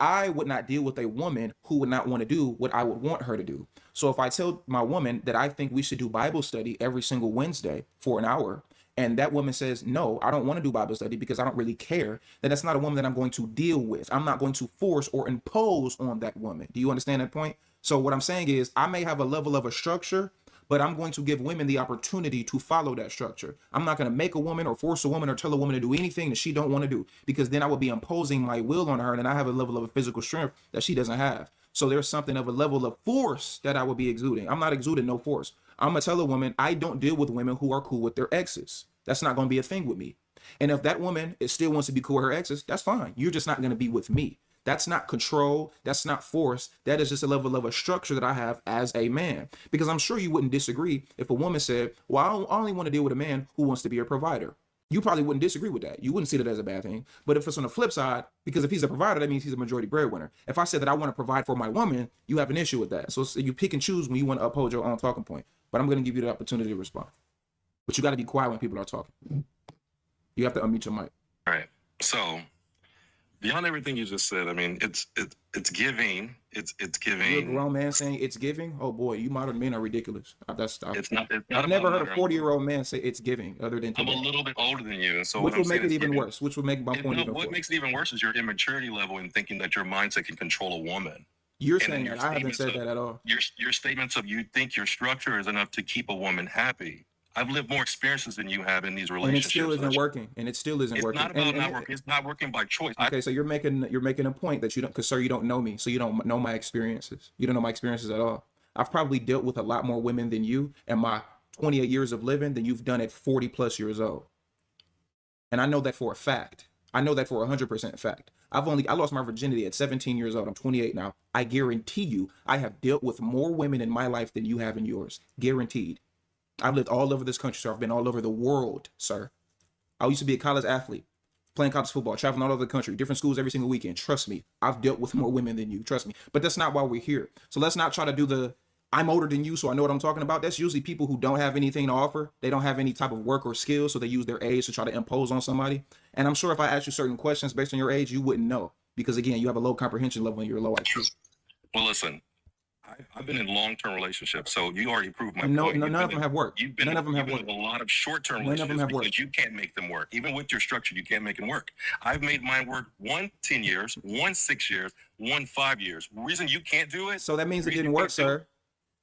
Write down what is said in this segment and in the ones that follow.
I would not deal with a woman who would not want to do what I would want her to do. So if I tell my woman that I think we should do Bible study every single Wednesday for an hour, and that woman says, no, I don't want to do Bible study because I don't really care, then that's not a woman that I'm going to deal with. I'm not going to force or impose on that woman. Do you understand that point? So what I'm saying is I may have a level of a structure, but I'm going to give women the opportunity to follow that structure. I'm not going to make a woman or force a woman or tell a woman to do anything that she don't want to do, because then I would be imposing my will on her, and I have a level of a physical strength that she doesn't have. So there's something of a level of force that I would be exuding. I'm not exuding no force. I'm going to tell a woman I don't deal with women who are cool with their exes. That's not going to be a thing with me. And if that woman still wants to be cool with her exes, that's fine. You're just not going to be with me. That's not control. That's not force. That is just a level of a structure that I have as a man. Because I'm sure you wouldn't disagree if a woman said, well, I only want to deal with a man who wants to be a provider. You probably wouldn't disagree with that. You wouldn't see that as a bad thing. But if it's on the flip side, because if he's a provider, that means he's a majority breadwinner. If I said that I want to provide for my woman, you have an issue with that. So you pick and choose when you want to uphold your own talking point. But I'm going to give you the opportunity to respond. But you got to be quiet when people are talking. You have to unmute your mic. All right. So beyond everything you just said, I mean, it's giving. It's giving. You're a grown man saying it's giving. Oh boy, you modern men are ridiculous. It's not I've never heard a 40-year-old man say it's giving, other than today. I'm a little bit older than you, and so which will make it even worse. Which will make my point even worse. What makes it even worse is your immaturity level in thinking that your mindset can control a woman. You're saying that. I haven't said that at all. Your statements of you think your structure is enough to keep a woman happy. I've lived more experiences than you have in these relationships. And it still isn't working. And it still isn't working. It's not about not working. It's not working by choice. Okay, so you're making a point that you don't, because sir, you don't know me, so you don't know my experiences. You don't know my experiences at all. I've probably dealt with a lot more women than you in my 28 years of living than you've done at 40 plus years old. And I know that for a fact. I know that for 100% fact. I lost my virginity at 17 years old. I'm 28 now. I guarantee you, I have dealt with more women in my life than you have in yours. Guaranteed. I've lived all over this country, sir. I've been all over the world, sir. I used to be a college athlete, playing college football, traveling all over the country, different schools every single weekend. Trust me, I've dealt with more women than you. Trust me. But that's not why we're here. So let's not try to do the, I'm older than you, so I know what I'm talking about. That's usually people who don't have anything to offer. They don't have any type of work or skill, so they use their age to try to impose on somebody. And I'm sure if I asked you certain questions based on your age, you wouldn't know. Because again, you have a low comprehension level and you're low IQ. Well, listen. I've been in long-term relationships, so you already proved my point. None of them have worked. None of them have worked. A lot of short-term relationships because you can't make them work. Even with your structure, you can't make it work. I've made mine work, one 10 years, one 6 years, one 5 years. The reason you can't do it. So that means it didn't work, sir.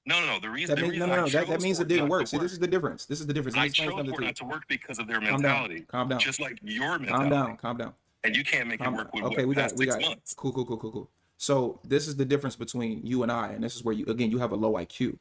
No. The reason that means it didn't work. See, this is the difference. This is the difference. I chose for it not to work because of their mentality. Calm down. Just like your mentality. Calm down. And you can't make it work with we got 6 months. Cool. So this is the difference between you and I, and this is where you have a low IQ.